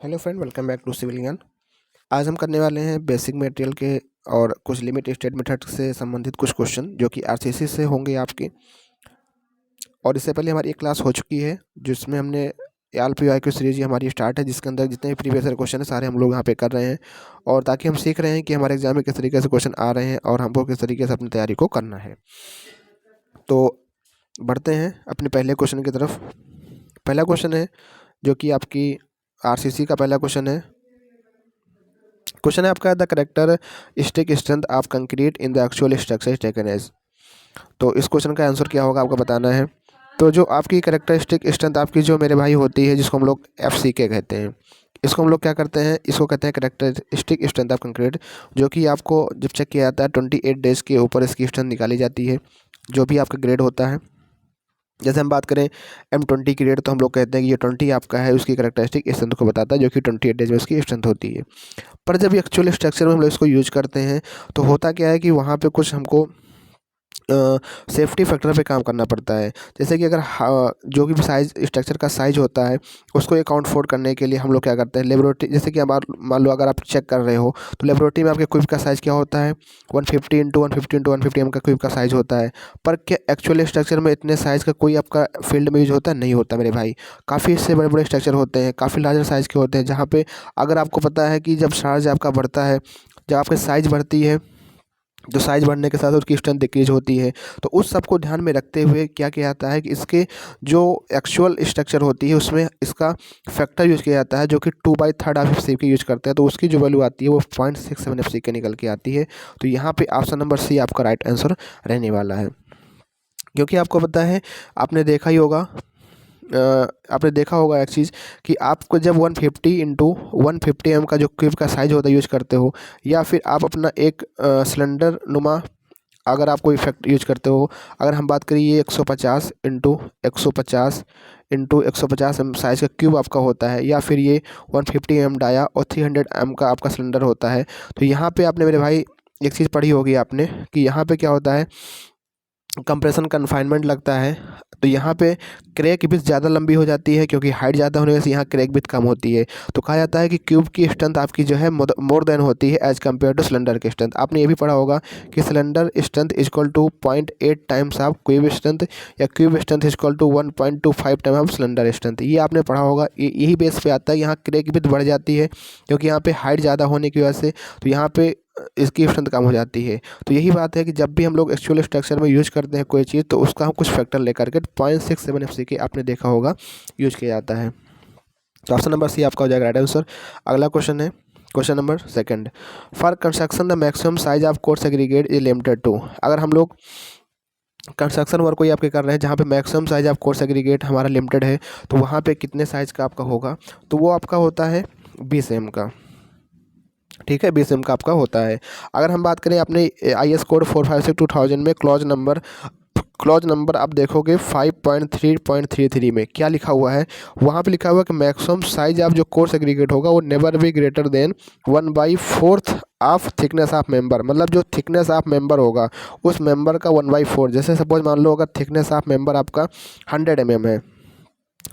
Hello friend, welcome back to Civil Gyan. आज हम करने वाले हैं बेसिक मटेरियल के और कुछ लिमिट स्टेट मेथड से संबंधित कुछ क्वेश्चन जो कि आरसीसी से होंगे आपके। और इससे पहले हमारी एक क्लास हो चुकी है जिसमें हमने ALPIQ सीरीज हमारी स्टार्ट है, जिसके अंदर जितने भी प्रीवियस क्वेश्चन है सारे हम लोग यहाँ पे कर रहे हैं। और ताकि हम सीख रहे हैं कि हमारे एग्जाम में किस तरीके से क्वेश्चन आ रहे हैं और हमको किस तरीके से अपनी तैयारी को करना है। तो बढ़ते हैं अपने पहले क्वेश्चन की तरफ। पहला क्वेश्चन है जो कि आपकी आरसीसी का पहला क्वेश्चन है। क्वेश्चन है आपका, the characteristic strength of concrete in the actual structure taken as. तो इस क्वेश्चन का आंसर क्या होगा आपको बताना है। तो जो आपकी करेक्टरिस्टिक स्ट्रेंथ आपकी जो मेरे भाई होती है, जिसको हम लोग FCK कहते हैं, इसको हम लोग क्या करते हैं, इसको कहते हैं करेक्टरिस्टिक स्ट्रेंथ ऑफ कंक्रीट। जो कि आपको जब चेक किया जाता है 28 डेज के ऊपर इसकी स्ट्रेंथ निकाली जाती है, जो भी आपका ग्रेड होता है। जैसे हम बात करें M20 की रेट, तो हम लोग कहते हैं कि ये 20 आपका है, उसकी करेक्टरिस्टिक स्ट्रेंथ को बताता है, जो कि 28 डेज में उसकी स्ट्रेंथ होती है। पर जब एक्चुअल स्ट्रक्चर में हम लोग इसको यूज करते हैं तो होता क्या है कि वहाँ पे कुछ हमको सेफ्टी फैक्टर पे काम करना पड़ता है। जैसे कि अगर जो भी साइज स्ट्रक्चर का साइज होता है उसको अकाउंट फोर करने के लिए हम लोग क्या करते हैं, लेबोरेटरी, जैसे कि मान लो अगर आप चेक कर रहे हो तो लेबोरेटरी में आपके क्यूब का साइज़ क्या होता है, 150 इंटू 150 इंटू 150 का क्यूब का साइज़ होता है। पर क्या एक्चुअल स्ट्रक्चर में इतने साइज़ का कोई आपका फील्ड में यूज होता है? नहीं होता मेरे भाई। काफ़ी इससे बड़े बड़े स्ट्रक्चर होते हैं, काफ़ी लार्जर साइज़ के होते हैं, जहाँ पे अगर आपको पता है कि जब चार्ज आपका बढ़ता है, जब आपकी साइज़ बढ़ती है, जो साइज़ बढ़ने के साथ उसकी स्ट्रेंथ डिक्रीज होती है। तो उस सब को ध्यान में रखते हुए क्या किया जाता है कि इसके जो एक्चुअल स्ट्रक्चर होती है उसमें इसका फैक्टर यूज़ किया जाता है, जो कि 2/3 ऑफ FCK यूज़ करते हैं। तो उसकी जो वैल्यू आती है वो 0.67 FCK निकल के आती है। तो यहाँ पे ऑप्शन नंबर सी आपका राइट आंसर रहने वाला है। क्योंकि आपको पता है, आपने देखा ही होगा, आपने देखा होगा एक चीज़ कि आपको जब 150 इंटू 150 का जो क्यूब का साइज़ होता है यूज करते हो, या फिर आप अपना एक सिलेंडर नुमा अगर आप कोई इफेक्ट यूज करते हो, अगर हम बात करें ये 150 इंटू 150 इंटू 150 साइज़ का क्यूब आपका होता है, या फिर ये 150 डाया और 300 का आपका सिलेंडर होता है। तो यहाँ पे आपने मेरे भाई एक चीज़ पढ़ी होगी आपने कि यहाँ पे क्या होता है, कंप्रेशन कन्फाइनमेंट लगता है। तो यहाँ पे क्रैक विड्थ ज़्यादा लंबी हो जाती है, क्योंकि हाइट ज़्यादा होने से यहाँ क्रैक विड्थ कम होती है। तो कहा जाता है कि क्यूब की स्ट्रेंथ आपकी जो है मोर देन होती है एज कम्पेयर टू सिलेंडर की स्ट्रेंथ। आपने ये भी पढ़ा होगा कि cylinder strength equal to 0.8 times of cube strength, या cube strength equal to 1.25 time of cylinder strength. ये आपने पढ़ा होगा। यही बेस पे आता है, यहाँ क्रैक विड्थ बढ़ जाती है क्योंकि यहाँ पे हाइट ज़्यादा होने की वजह से, तो यहाँ पे इसकी स्ट्रेंथ कम हो जाती है। तो यही बात है कि जब भी हम लोग एक्चुअल स्ट्रक्चर में यूज करते हैं कोई चीज़, तो उसका हम कुछ फैक्टर लेकर के 0.67 FCK आपने देखा होगा यूज किया जाता है। तो ऑप्शन नंबर सी आपका हो जाएगा राइट आंसर। अगला क्वेश्चन है question number second, for construction the maximum size of coarse aggregate is limited to. अगर हम लोग कंस्ट्रक्शन वर्क कोई आपके कर रहे हैं जहाँ पे maximum size of coarse aggregate हमारा लिमिटेड है, तो वहाँ पे कितने साइज़ का आपका होगा, तो वो आपका होता है 20 mm का। ठीक है, 20 mm का आपका होता है। अगर हम बात करें अपने IS कोड 456/2000 में क्लॉज नंबर आप देखोगे 5.3.33 में क्या लिखा हुआ है, वहाँ पे लिखा हुआ है कि मैक्सिमम साइज ऑफ जो कोर्स एग्रीगेट होगा वो never be greater than 1/4 of thickness of member. मतलब जो थिकनेस ऑफ मेंबर होगा उस मेंबर का 1/4। जैसे सपोज मान लो अगर थिकनेस ऑफ मेंबर आपका 100 mm है,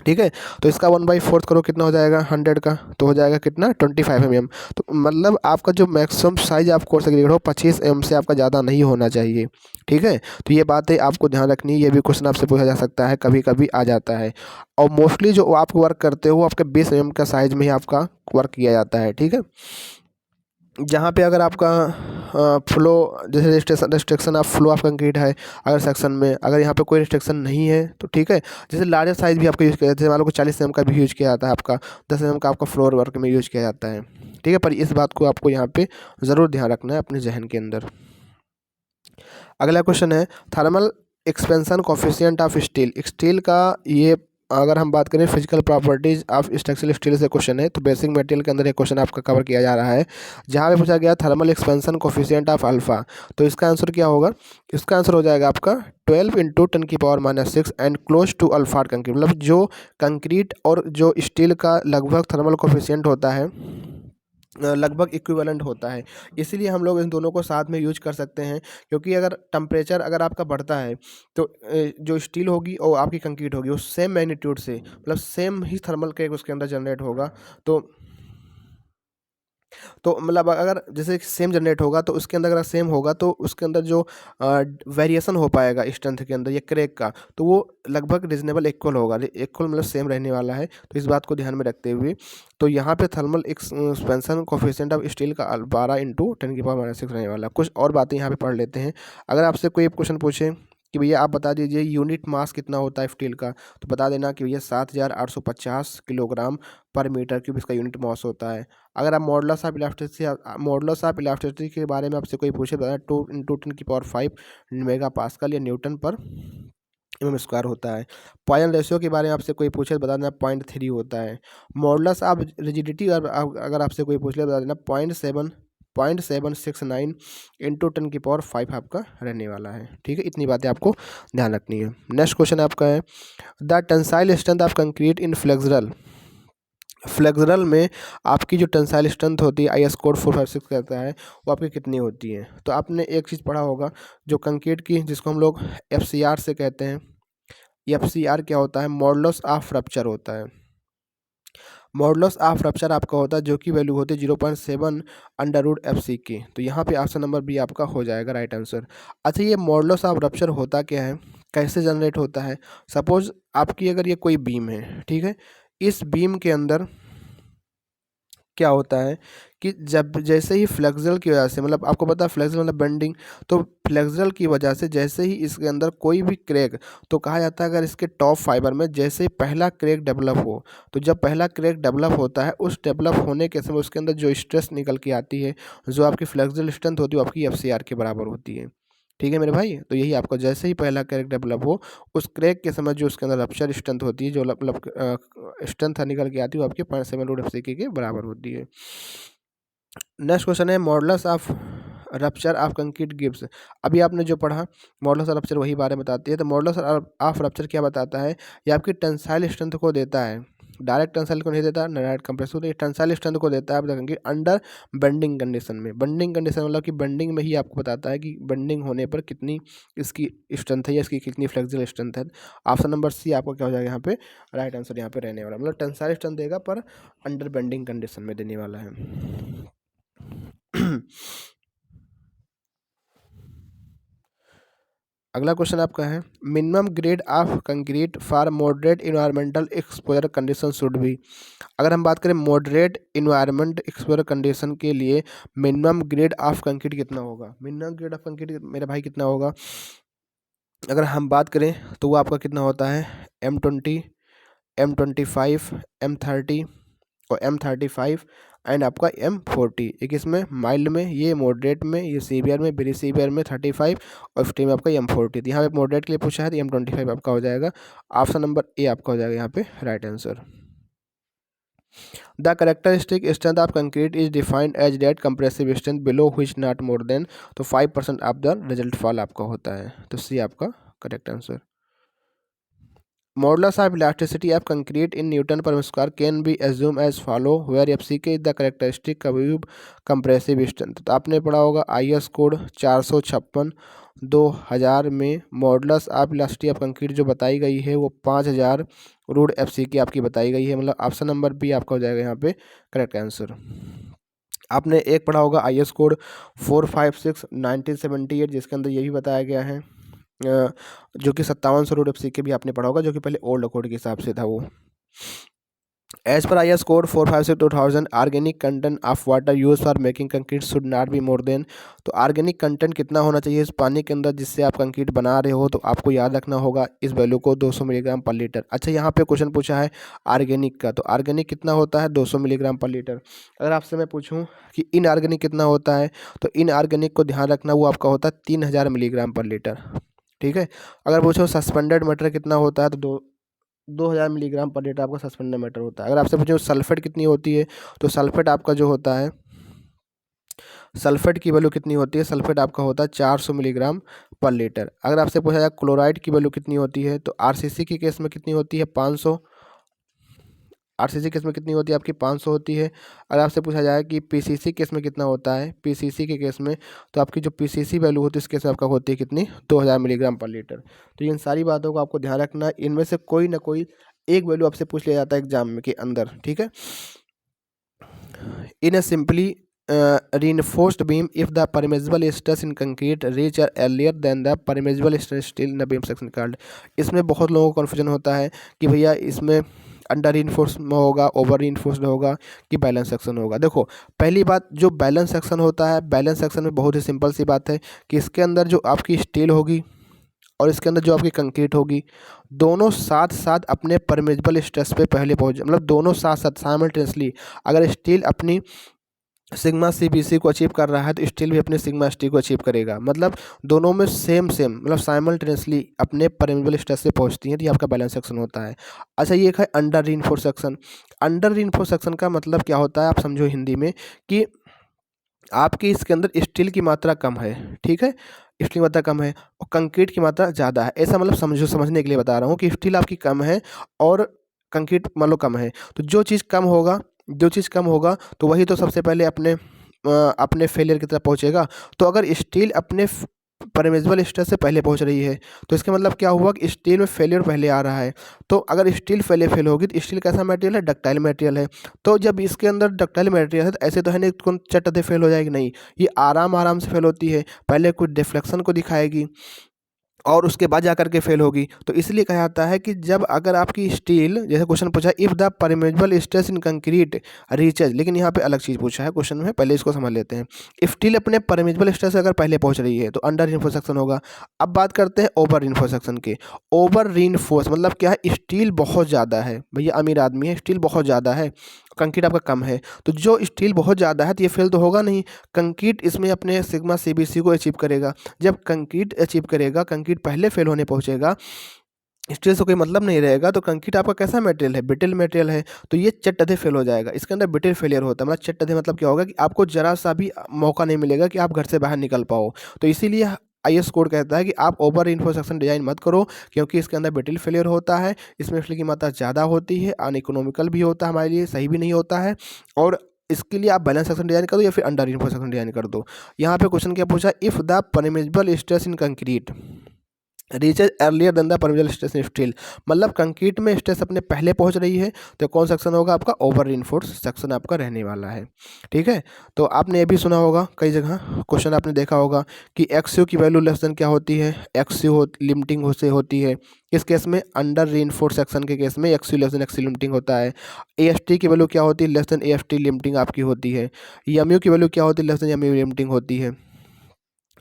ठीक है, तो इसका 1/4 करो कितना हो जाएगा 100 का, तो हो जाएगा कितना 25 mm। तो मतलब आपका जो मैक्सिमम साइज आप कोर्स एग्रीगेट हो 25 mm से आपका ज़्यादा नहीं होना चाहिए। ठीक है, तो ये बातें आपको ध्यान रखनी है। ये भी क्वेश्चन आपसे पूछा जा सकता है, कभी कभी आ जाता है। और मोस्टली जो आप वर्क करते हो आपके 20 mm का साइज में ही आपका वर्क किया जाता है। ठीक है, जहाँ पे अगर आपका फ्लो, जैसे restriction of flow of concrete है अगर सेक्शन में, अगर यहाँ पे कोई रिस्ट्रिक्शन नहीं है तो ठीक है, जैसे लार्जर साइज़ भी आपका यूज़ किया जाता है, मान लो 40 mm का भी यूज़ किया जाता है, आपका 10 mm का आपका फ्लोर वर्क में यूज़ किया जाता है। ठीक है, पर इस बात को आपको यहाँ पे ज़रूर ध्यान रखना है अपने जहन के अंदर। अगला क्वेश्चन है, thermal expansion coefficient of steel. Steel का ये अगर हम बात करें physical properties of structural steel से क्वेश्चन है, तो बेसिक मटेरियल के अंदर एक क्वेश्चन आपका कवर किया जा रहा है जहाँ पे पूछा गया thermal expansion coefficient of alpha. तो इसका आंसर क्या होगा, इसका आंसर हो जाएगा आपका 12 into 10⁻⁻6 and close to alpha concrete. मतलब जो कंक्रीट और जो स्टील का लगभग थर्मल कोफिशिएंट होता है लगभग इक्विवेलेंट होता है। इसीलिए हम लोग इन दोनों को साथ में यूज कर सकते हैं, क्योंकि अगर टेम्परेचर अगर आपका बढ़ता है तो जो स्टील होगी और आपकी कंक्रीट होगी वो सेम मैग्नीट्यूड से, मतलब सेम ही थर्मल के उसके अंदर जनरेट होगा। तो तो मतलब अगर जैसे सेम जनरेट होगा तो उसके अंदर अगर सेम होगा तो उसके अंदर जो वेरिएशन हो पाएगा स्ट्रेंथ के अंदर या क्रैक का, तो वो लगभग रिजनेबल इक्वल होगा, इक्वल मतलब सेम रहने वाला है। तो इस बात को ध्यान में रखते हुए तो यहाँ पे thermal expansion coefficient of steel का 12 × 10⁻⁶ रहने वाला। कुछ और बातें यहाँ पे पढ़ लेते हैं। अगर आपसे कोई क्वेश्चन पूछे कि भैया आप बता दीजिए यूनिट मास कितना होता है स्टील का, तो बता देना कि भैया 7,850 किलोग्राम पर मीटर क्यूब इसका यूनिट मास होता है। अगर आप मॉडुलस ऑफ इलास्टिसिटी के बारे में आपसे कोई पूछे, बताया 2 × 10⁵ मेगा पास्कल या न्यूटन पर mm² होता है। पॉइजन रेशियो के बारे में आपसे कोई पूछे तो बता देना 0.3 होता है। मॉडुलस ऑफ रिजिडिटी अगर आपसे कोई पूछ ले बता देना 0.769 × 10⁵ आपका रहने वाला है। ठीक है, इतनी बातें आपको ध्यान रखनी है। नेक्स्ट क्वेश्चन आपका है the tensile strength of concrete in flexural में आपकी जो टेंसाइल स्ट्रेंथ होती है IS कोड 456 कहता है वो आपकी कितनी होती है। तो आपने एक चीज़ पढ़ा होगा जो कंक्रीट की जिसको हम लोग FCR से कहते हैं। FCR क्या होता है? मॉडुलस ऑफ रप्चर होता है। मॉडुलस ऑफ रप्चर आपका होता है जो कि वैल्यू होती है 0.7 √FC की। तो यहाँ पे ऑप्शन नंबर बी आपका हो जाएगा राइट आंसर। अच्छा, ये मॉडुलस ऑफ रप्चर होता क्या है, कैसे जनरेट होता है? सपोज आपकी अगर ये कोई बीम है, ठीक है, इस बीम के अंदर क्या होता है कि जब जैसे ही फ्लेक्सुरल की वजह से, मतलब आपको पता है फ्लेक्सुरल मतलब बेंडिंग, तो फ्लेक्सुरल की वजह से जैसे ही इसके अंदर कोई भी क्रैक, तो कहा जाता है अगर इसके टॉप फाइबर में जैसे ही पहला क्रैक डेवलप हो, तो जब पहला क्रैक डेवलप होता है उस डेवलप होने के समय उसके अंदर जो स्ट्रेस निकल के आती है, जो आपकी फ्लेक्सुरल स्ट्रेंथ होती है वो आपकी FCR के बराबर होती है। ठीक है मेरे भाई, तो यही आपको जैसे ही पहला क्रैक डेवलप हो उस क्रैक के समय जो उसके अंदर रप्चर स्ट्रेंथ होती है, जो स्ट्रेंथ निकल के आती है वो आपके 0.7 √FC के बराबर होती है। नेक्स्ट क्वेश्चन है modulus of rupture of concrete gives. अभी आपने जो पढ़ा मॉडुलस ऑफ रप्चर वही बारे में बताती है। तो मॉडुलस ऑफ रप्चर क्या बताता है? ये आपकी टेंसाइल स्ट्रेंथ को देता है, डायरेक्ट टेंसाइल को नहीं देता, डायरेक्ट कंप्रेसिव, ये टेंसाइल स्ट्रेंथ को देता है आप देखेंगे अंडर बेंडिंग कंडीशन में। बेंडिंग कंडीशन मतलब कि बेंडिंग में ही आपको बताता है कि बेंडिंग होने पर कितनी इसकी स्ट्रेंथ है या इसकी कितनी फ्लेक्सिबल स्ट्रेंथ है। ऑप्शन नंबर सी आपको क्या हो जाएगा यहाँ पे राइट आंसर यहाँ पे रहने वाला, मतलब टेंसाइल स्ट्रेंथ देगा पर अंडर बेंडिंग कंडीशन में देने वाला है। अगला क्वेश्चन आपका है minimum grade of concrete for moderate environmental exposure condition should be. अगर हम बात करें मॉडरेट इन्वायरमेंट एक्सपोजर कंडीशन के लिए मिनिमम ग्रेड ऑफ कंक्रीट कितना होगा? मिनिमम ग्रेड ऑफ कंक्रीट मेरे भाई कितना होगा? अगर हम बात करें तो वो आपका कितना होता है M20, M25, M30 और M35 एंड आपका M40। एक इसमें माइल्ड में, ये मॉडरेट में, ये सीवियर में, वेरी सीवियर में 35 और 50 में आपका M40। यहाँ पे मॉडरेट के लिए पूछा है तो M25 आपका हो जाएगा। ऑप्शन नंबर ए आपका हो जाएगा यहाँ पे right answer. The characteristic strength of concrete is defined as that compressive strength below which not more than, तो 5% ऑफ द रिजल्ट फॉल आपका होता है। तो सी आपका correct answer. Modulus of elasticity of concrete in Newton per square can be assumed as follow where FCK is the characteristic cube compressive strength। तो आपने पढ़ा होगा IS कोड 456 2000 में modulus of elasticity of concrete जो बताई गई है वो 5000 √FC आपकी बताई गई है, मतलब ऑप्शन नंबर बी आपका हो जाएगा यहाँ पे करेक्ट आंसर। आपने एक पढ़ा होगा IS कोड 456 1978 जिसके अंदर ये भी बताया गया है जो कि 5700 √FC के भी आपने पढ़ा होगा, जो कि पहले ओल्ड कोड के हिसाब से था वो। एज पर IS code 456/2000 organic content of water use for making concrete should not be more than, तो ऑर्गेनिक कंटेंट कितना होना चाहिए इस पानी के अंदर जिससे आप कंक्रीट बना रहे हो, तो आपको याद रखना होगा इस वैल्यू को 200 मिलीग्राम पर लीटर। अच्छा, यहाँ पे क्वेश्चन पूछा है ऑर्गेनिक का, तो ऑर्गेनिक कितना होता है 200 मिलीग्राम पर लीटर। अगर आपसे मैं पूछूँ कि इनऑर्गेनिक कितना होता है, तो इनऑर्गेनिक को ध्यान रखना वो आपका होता है 3000 मिलीग्राम पर लीटर। ठीक है, अगर पूछो सस्पेंडेड मैटर कितना होता है, तो 2000 मिलीग्राम पर लीटर आपका सस्पेंडेड मैटर होता है। अगर आपसे पूछो सल्फेट कितनी होती है, तो सल्फेट आपका जो होता है, सल्फेट की वैल्यू कितनी होती है, सल्फेट आपका होता है 400 मिलीग्राम पर लीटर। अगर आपसे पूछा जाए क्लोराइड की वैल्यू कितनी होती है, तो RCC के केस में कितनी होती है 500, RCC केस में कितनी होती है आपकी 500 होती है। अगर आपसे पूछा जाए कि PCC केस में कितना होता है, PCC के केस में, तो आपकी जो PCC वैल्यू होती है इस केस में आपका होती है कितनी 2000 मिलीग्राम पर लीटर। तो इन सारी बातों को आपको ध्यान रखना है, इनमें से कोई ना कोई एक वैल्यू आपसे पूछ लिया जाता है एग्जाम में के अंदर। ठीक है, in a simply reinforced beam if the permeable stress in concrete reach earlier than the permeable stress still in the beam section called। इसमें बहुत लोगों को कन्फ्यूजन होता है कि भैया इसमें अंडर रीइंफोर्स में होगा, ओवर रीइंफोर्स्ड होगा कि बैलेंस सेक्शन होगा। देखो पहली बात, जो बैलेंस सेक्शन होता है, बैलेंस सेक्शन में बहुत ही सिंपल सी बात है कि इसके अंदर जो आपकी स्टील होगी और इसके अंदर जो आपकी कंक्रीट होगी, दोनों साथ साथ अपने परमेबल स्ट्रेस पे पहले पहुंच, मतलब दोनों साथ साथ साइमल्टेनियसली, अगर स्टील अपनी सिग्मा सीबीसी को अचीव कर रहा है तो स्टील भी अपने सिग्मा एसटी को अचीव करेगा, मतलब दोनों में सेम मतलब साइमल्टेनियसली अपने परमेबल स्ट्रेस से पहुंचती हैं, तो ये आपका बैलेंस सेक्शन होता है। अच्छा, ये है under reinforce section. Under reinforce section का मतलब क्या होता है, आप समझो हिंदी में कि आपकी इसके अंदर स्टील की मात्रा कम है, ठीक है, स्टील की मात्रा कम है और कंक्रीट की मात्रा ज़्यादा है, ऐसा मतलब समझने के लिए बता रहा हूँ कि स्टील आपकी कम है और कंक्रीट मान लो कम है, तो जो चीज़ कम होगा तो वही तो सबसे पहले अपने फेलियर की तरफ पहुँचेगा। तो अगर स्टील अपने परमेबल स्ट्रेस से पहले पहुंच रही है तो इसका मतलब क्या हुआ कि स्टील में फेलियर पहले आ रहा है। तो अगर स्टील फेल होगी तो स्टील कैसा मटेरियल है, डक्टाइल मटेरियल है। तो जब इसके अंदर डक्टाइल मटेरियल है तो ऐसे तो है नहीं कौन चट फेल हो जाएगी, नहीं, ये आराम से फेल होती है, पहले कुछ डिफ्लेक्शन को दिखाएगी और उसके बाद जा करके फेल होगी। तो इसलिए कहा जाता है कि जब अगर आपकी स्टील, जैसे क्वेश्चन पूछा if the permeable stress in concrete reaches, लेकिन यहाँ पे अलग चीज़ पूछा है क्वेश्चन में, पहले इसको समझ लेते हैं। स्टील अपने परमेबल स्ट्रेस अगर पहले पहुँच रही है तो अंडर रीइंफोर्स सेक्शन होगा। अब बात करते हैं ओवर रीइंफोर्स सेक्शन के। ओवर रीइंफोर्स मतलब क्या है, स्टील बहुत ज़्यादा है, भैया अमीर आदमी है, स्टील बहुत ज़्यादा है, कंक्रीट आपका कम है, तो जो स्टील बहुत ज़्यादा है तो ये फेल तो होगा नहीं, कंक्रीट इसमें अपने सिग्मा सीबीसी को अचीव करेगा। जब कंक्रीट अचीव करेगा, कंक्रीट पहले फेल होने पहुंचेगा, स्टील से कोई मतलब नहीं रहेगा, तो कंक्रीट आपका कैसा मटेरियल है, ब्रिटल मटेरियल है, तो ये चट फेल हो जाएगा। इसके अंदर ब्रिटल फेलियर होता है, मतलब चट मतलब क्या होगा कि आपको जरा सा भी मौका नहीं मिलेगा कि आप घर से बाहर निकल पाओ। तो इसीलिए आईएस कोड कहता है कि आप ओवर रीइंफोर्स सेक्शन डिजाइन मत करो, क्योंकि इसके अंदर ब्रिटल फेलियर होता है, इसमें स्टील की मात्रा ज़्यादा होती है, अनइकोनॉमिकल भी होता है, हमारे लिए सही भी नहीं होता है। और इसके लिए आप बैलेंस सेक्शन डिजाइन कर दो या फिर अंडर रीइंफोर्स सेक्शन डिजाइन कर दो। यहाँ पे क्वेश्चन क्या पूछा, if the permeable stress in concrete reaches earlier than the permeable stress in steel, मतलब कंक्रीट में स्ट्रेस अपने पहले पहुंच रही है तो कौन सेक्शन होगा आपका, ओवर रीइंफोर्स सेक्शन आपका रहने वाला है, ठीक है। तो आपने ये भी सुना होगा कई जगह क्वेश्चन आपने देखा होगा कि एक्सयू की वैल्यू लेस देन क्या होती है, एक्सयू लिमिटिंग से होती है, किस केस में, अंडर रीइंफोर्स सेक्शन के केस में एक्सयू लेस देन एक्सयू लिमिटिंग होता है। एएसटी की वैल्यू क्या होती है, लेस देन एएसटी लिमिटिंग आपकी होती है। एमयू की वैल्यू क्या होती है, लेस देन एमयू लिमिटिंग होती है,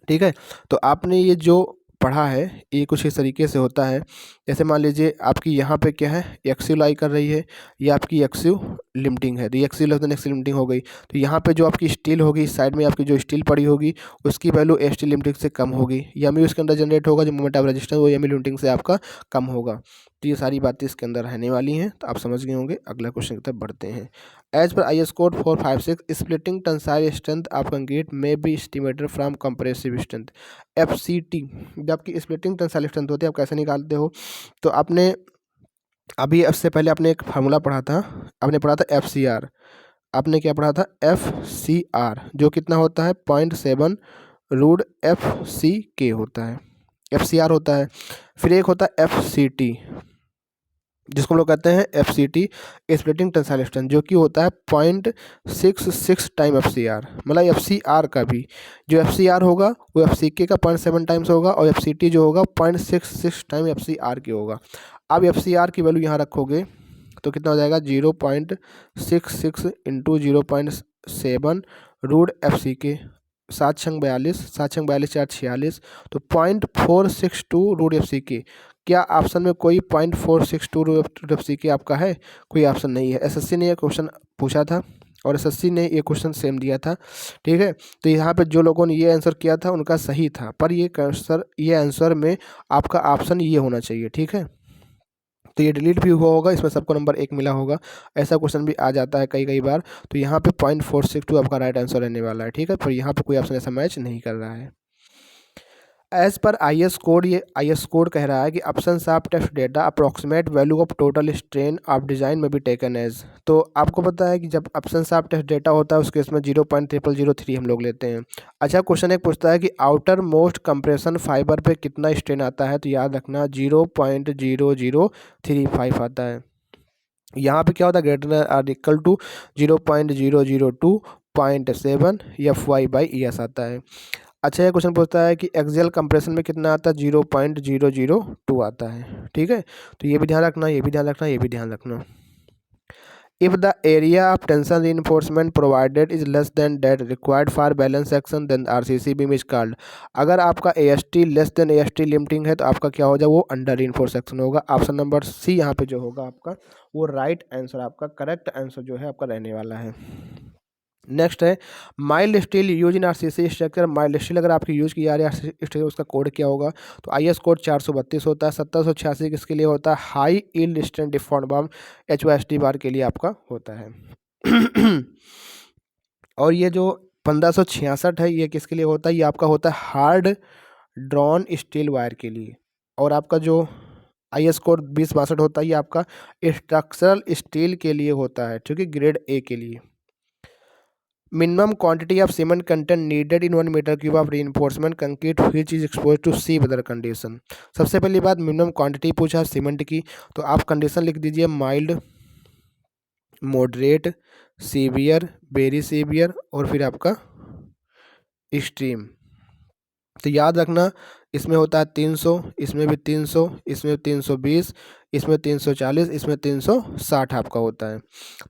ठीक है। तो आपने ये जो पढ़ा है ये कुछ इस तरीके से होता है, जैसे मान लीजिए आपकी यहाँ पे क्या है, एक्सयू लाई कर रही है, ये आपकी एक्सयू लिमिटिंग है, तो एक्सयू लेस देन एक्सयू लिमिटिंग हो गई, तो यहाँ पे जो आपकी स्टील होगी, इस साइड में आपकी जो स्टील पड़ी होगी उसकी वैल्यू एसटी लिमिटिंग से कम होगी, एमयू इसके अंदर जनरेट होगा, जो मोमेंट ऑफ रेजिस्टेंस वो एमयू लिमिटिंग से आपका कम होगा। तो ये सारी बातें इसके अंदर रहने वाली हैं, तो आप समझ गए होंगे। अगला क्वेश्चन की तरफ बढ़ते हैं। एज पर IS code 456 splitting tensile strength of concrete may be estimated from compressive strength FCT। जब आपकी स्प्लिटिंग टेंसाइल स्ट्रेंथ होती है, आप कैसे निकालते हो, तो आपने अभी इससे पहले आपने एक फार्मूला पढ़ा था, आपने पढ़ा था FCR, आपने क्या पढ़ा था, FCR, जो कितना होता है 0.7 रूट FCK होता है, FCR होता है। फिर एक होता है FCT, जिसको हम लोग कहते हैं FCT स्प्लिटिंग टेंसाइल स्ट्रेंथ, जो कि होता है 0.66 टाइम FCR, मतलब FCR का भी जो FCR होगा वो FCK का 0.7 टाइम्स होगा और FCT जो होगा 0.66 टाइम FCR के होगा। अब FCR की वैल्यू यहाँ रखोगे तो कितना हो जाएगा, 0.66 इंटू 0.7 रूट FCK, 7×42, 7×42 4 46, तो 0.462 रूट FCK। क्या ऑप्शन में कोई 0.462 रूट FCK आपका है, कोई ऑप्शन नहीं है। SSC ने यह क्वेश्चन पूछा था और SSC ने ये क्वेश्चन सेम दिया था, ठीक है। तो यहाँ पे जो लोगों ने ये आंसर किया था उनका सही था, पर ये आंसर में आपका ऑप्शन ये होना चाहिए, ठीक है। तो ये डिलीट भी हुआ होगा, इसमें सबको नंबर 1 मिला होगा, ऐसा क्वेश्चन भी आ जाता है कई बार। तो यहाँ पे 0.462 आपका राइट आंसर रहने वाला है, ठीक है। पर यहाँ पे कोई ऑप्शन ऐसा मैच नहीं कर रहा है। एज पर IS कोड, ये IS कोड कह रहा है कि option of test data approximate value of total strain of design में भी टेकन एज। तो आपको पता है कि जब ऑप्शन ऑफ टेस्ट डेटा होता है उस केस में 0.0003 हम लोग लेते हैं। अच्छा, क्वेश्चन एक पूछता है कि आउटर मोस्ट कंप्रेशन फाइबर पे कितना स्ट्रेन आता है, तो याद रखना 0.0035 आता है। यहाँ पे क्या होता है, greater or equal to 0.002 0.7 FY/ES आता है। अच्छा, ये क्वेश्चन पूछता है कि एक्सियल कंप्रेशन में कितना आता है, 0.002 आता है। ठीक है, तो ये भी ध्यान रखना, ये भी ध्यान रखना, ये भी ध्यान रखना। If the area of tension reinforcement provided is less than that required for balance action, then RCC beam is called। अगर आपका AST less than AST limiting है तो आपका क्या हो जाए, वो अंडर रीइंफोर्स सेक्शन होगा। ऑप्शन नंबर सी यहाँ पे जो होगा आपका वो राइट आंसर, आपका करेक्ट आंसर जो है आपका रहने वाला है। नेक्स्ट है mild steel use in RCC structure. Mild steel अगर आपकी यूज की जा रही है स्ट्रक्चर, उसका कोड क्या होगा, तो IS कोड 432 होता है। 1786 किसके लिए होता है, हाई यील्ड स्ट्रेंथ डिफॉर्म बम HOST बार के लिए आपका होता है। और ये जो 1566 है ये किसके लिए होता है, ये आपका होता है हार्ड ड्रॉन स्टील वायर के लिए। और आपका जो IS कोड 2062 होता है ये आपका स्ट्रक्चरल स्टील के लिए होता है, ठीक है, ग्रेड A के लिए। Minimum quantity of cement content needed in 1 metre cube of reinforcement concrete which is expose to sea weather condition. सबसे पहली बात मिनिमम क्वांटिटी पूछा सीमेंट की, तो आप कंडीशन लिख दीजिए mild, moderate, severe, very severe और फिर आपका एक्सट्रीम। तो याद रखना इसमें होता है 300, इसमें भी 300, इसमें 320, इसमें 340, इसमें 360 आपका होता है।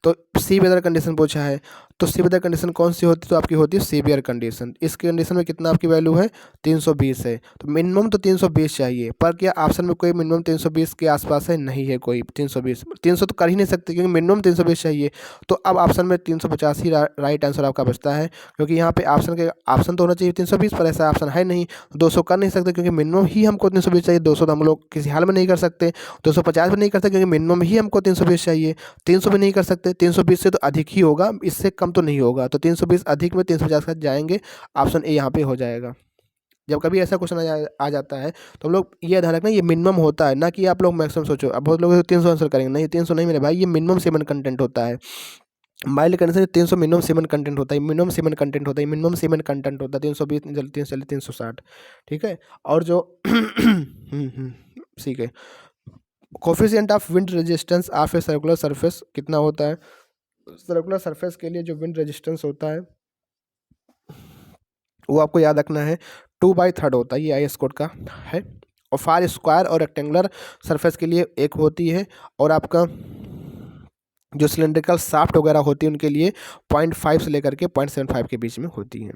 तो सी वेदर कंडीशन पूछा है, तो सी वेदर कंडीशन कौन सी होती है, तो आपकी होती है सीवियर कंडीशन। इस कंडीशन में कितना आपकी वैल्यू है, 320 है। तो मिनिमम तो 320 चाहिए, पर क्या ऑप्शन में कोई मिनिमम 320 के आसपास है, नहीं है कोई 320। 300 तो कर ही नहीं सकते क्योंकि मिनिमम 320 चाहिए। तो अब ऑप्शन में 350 ही राइट आंसर आपका बचता है, क्योंकि यहाँ पे ऑप्शन तो होना चाहिए 320, पर ऐसा ऑप्शन है नहीं। 200 कर नहीं सकते क्योंकि मिनिमम ही हमको 320 चाहिए। 200 तो हम लोग किसी हाल में नहीं कर सकते। 250 भी नहीं कर सकते क्योंकि मिनिमम ही हमको 320 चाहिए। 300 भी नहीं कर सकते, 320 से तो अधिक ही होगा, इससे कम तो नहीं होगा। तो 320 अधिक में 350 का जाएंगे, ऑप्शन ए यहाँ पे हो जाएगा। जब कभी ऐसा क्वेश्चन आ जाता है तो हम लोग ये ध्यान रखना, ये मिनिमम होता है, ना कि आप लोग मैक्सिमम सोचो। अब बहुत लोग 300 आंसर करेंगे, नहीं 300 नहीं मेरे भाई, ये मिनिमम सीमेंट कंटेंट होता है। Mild condition 300 minimum cement content होता है, मिनिमम सीमेंट कंटेंट होता है, मिनिमम सीमेंट कंटेंट होता है। 320 चलिए 360, ठीक है। और जो ठीक है, coefficient of wind resistance of a circular surface कितना होता है। सर्कुलर सरफेस के लिए जो विंड रेजिस्टेंस होता है वो आपको याद रखना है 2/3 होता है, ये IS कोड का है। और फार स्क्वायर और रेक्टेंगुलर सरफेस के लिए 1 होती है, और आपका जो सिलेंड्रिकल शाफ्ट वगैरह होती है उनके लिए 0.5 से लेकर के 0.75 के बीच में होती है।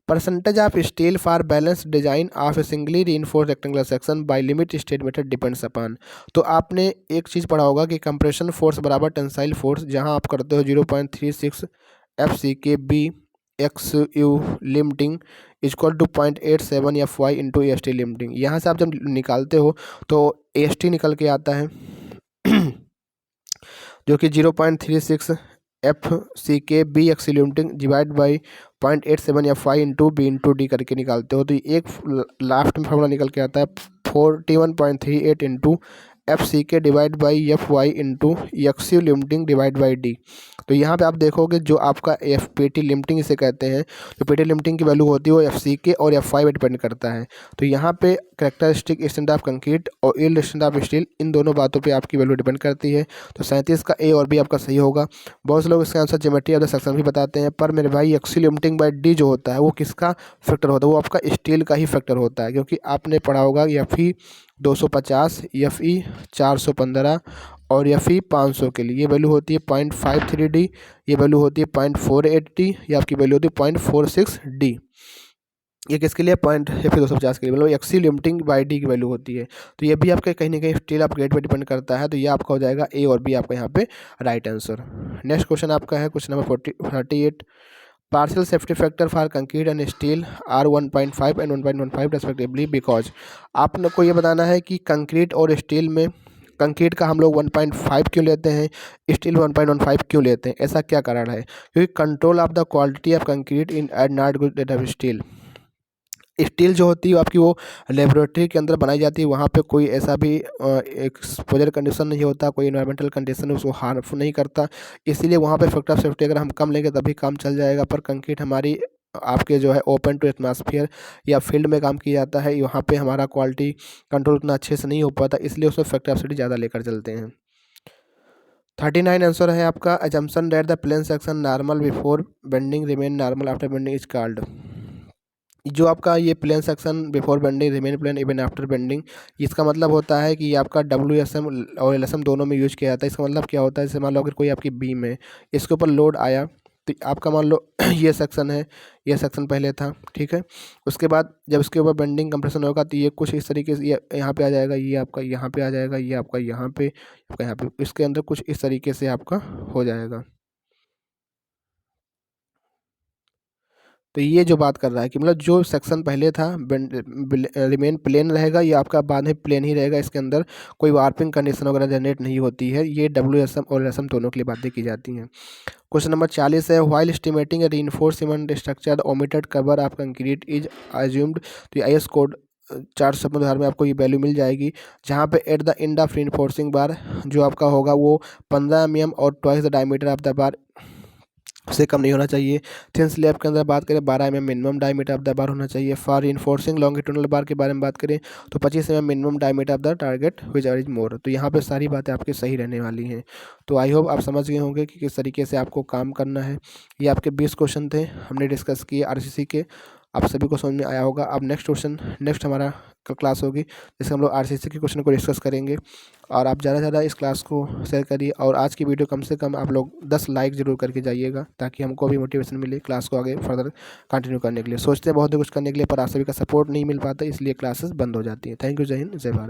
Percentage of steel for balance design of a singly reinforced rectangular section by limit state method depends upon. तो आपने एक चीज़ पढ़ा होगा कि कंप्रेशन फोर्स बराबर टेंसाइल फोर्स, जहां आप करते हो 0.36 FCKB XU limiting equal to 0.87 FY into AST limiting. यहाँ से आप जब निकालते हो तो AST निकल के आता है जो कि 0.36 FCKB XU limiting divide by 0.87 FY into B into D करके निकालते हो, तो एक लास्ट में फॉर्मूला निकल के आता है 41.38 into FCK divide by FY into XU limiting divide by D। तो यहाँ पे आप देखोगे जो आपका FPT लिमिटिंग इसे कहते हैं, जो PT लिमिटिंग की वैल्यू होती है वो FCK और FY पे डिपेंड करता है। तो यहाँ पे कैरेक्टरिस्टिक स्ट्रेंथ ऑफ कंक्रीट और यील्ड स्ट्रेंथ ऑफ स्टील, इन दोनों बातों पे आपकी वैल्यू डिपेंड करती है। तो 37 का A और B आपका सही होगा। बहुत से लोग इसका answer geometry of the section भी बताते हैं, पर मेरे भाई XU लिमिटिंग बाई D जो होता है वो किसका फैक्टर होता है, वो आपका स्टील का ही फैक्टर होता है। क्योंकि आपने पढ़ा होगा FE 250, FE 415 और FE 500 के लिए ये वैल्यू होती है 0.53D, ये वैल्यू होती है 0.48D, ये आपकी वैल्यू होती है 0.46D। ये किसके लिए FE 250 के लिए, मतलब XU लिमिटिंग बाई D की वैल्यू होती है। तो ये भी आपके कहीं ना कहीं स्टील ऑफ ग्रेड पर डिपेंड करता है। तो ये आपका हो जाएगा A और B आपका यहाँ पे राइट आंसर। नेक्स्ट क्वेश्चन आपका है question number 38। Partial safety factor for concrete and steel are 1.5 and 1.15 respectively because. आपको ये बताना है कि कंक्रीट और स्टील में कंक्रीट का हम लोग 1.5 क्यों लेते हैं, स्टील 1.15 क्यों लेते हैं, ऐसा क्या कारण है। क्योंकि control of the quality of concrete in एड not good that of steel. Steel जो होती है आपकी वो लेबोरेटरी के अंदर बनाई जाती है, वहाँ पे कोई ऐसा भी एक्सपोजर कंडीशन नहीं होता, कोई इन्वायरमेंटल कंडीशन उसको हार्मफुल नहीं करता, इसीलिए वहाँ पे फैक्टर ऑफ सेफ्टी अगर हम कम लेंगे तभी काम चल जाएगा। पर कंक्रीट हमारी आपके जो है ओपन टू एटमॉस्फेयर या फील्ड में काम किया जाता है, यहाँ पे हमारा क्वालिटी कंट्रोल उतना अच्छे से नहीं हो पाता, इसलिए उसमें फैक्टर ऑफ सेफ्टी ज़्यादा लेकर चलते हैं। 39 आंसर है आपका, assumption that the plane section normal before bending remain normal after bending is called. जो आपका ये plane section before bending remain plane even after bending, इसका मतलब होता है कि ये आपका WSM और LSM दोनों में यूज किया जाता है। इसका मतलब क्या होता है, जैसे मान लो अगर कोई आपकी बीम है, इसके ऊपर लोड आया, तो आपका मान लो ये सेक्शन है, ये सेक्शन पहले था, ठीक है। उसके बाद जब इसके ऊपर बेंडिंग कंप्रेशन होगा तो ये कुछ इस तरीके से ये यहाँ पे आ जाएगा, ये आपका यहाँ पे आ जाएगा, ये आपका यहाँ पे, आपका यहाँ पे, इसके अंदर कुछ इस तरीके से आपका हो जाएगा। तो ये जो बात कर रहा है कि मतलब जो सेक्शन पहले था रिमेन प्लेन रहेगा, ये आपका बाद में प्लेन ही रहेगा, इसके अंदर कोई वार्पिंग कंडीशन वगैरह जनरेट नहीं होती है। ये WSM और LSM दोनों के लिए बातें की जाती हैं। क्वेश्चन नंबर 40 है, while estimating a reinforced cement structure the omitted cover of concrete is assumed. तो IS कोड 400 में आपको ये वैल्यू मिल जाएगी, जहाँ पे at the end of reinforcing bar जो आपका होगा वो 15 mm और twice the diameter of the bar से कम नहीं होना चाहिए। थिन स्लैब के अंदर बात करें 12 mm minimum diameter of the बार होना चाहिए। फॉर इन्फोर्सिंग लॉन्गिट्यूडनल बार के बारे में बात करें तो 25 mm minimum diameter of the target which are is more. तो यहाँ पे सारी बातें आपकी सही रहने वाली हैं। तो आई होप आप समझ गए होंगे कि किस तरीके से आपको काम करना है। ये आपके 20 क्वेश्चन थे, हमने डिस्कस किए RCC के, आप सभी को समझ में आया होगा। अब नेक्स्ट हमारा क्लास होगी जिससे हम लोग RCC के क्वेश्चन को डिस्कस करेंगे। और आप ज़्यादा से ज़्यादा इस क्लास को शेयर करिए, और आज की वीडियो कम से कम आप लोग 10 लाइक ज़रूर करके जाइएगा, ताकि हमको भी मोटिवेशन मिले क्लास को आगे फर्दर कंटिन्यू करने के लिए। सोचते हैं बहुत कुछ करने के लिए, पर आप सभी का सपोर्ट नहीं मिल पाता, इसलिए क्लासेस बंद हो जाती हैं। थैंक यू, जय हिंद, जय भारत।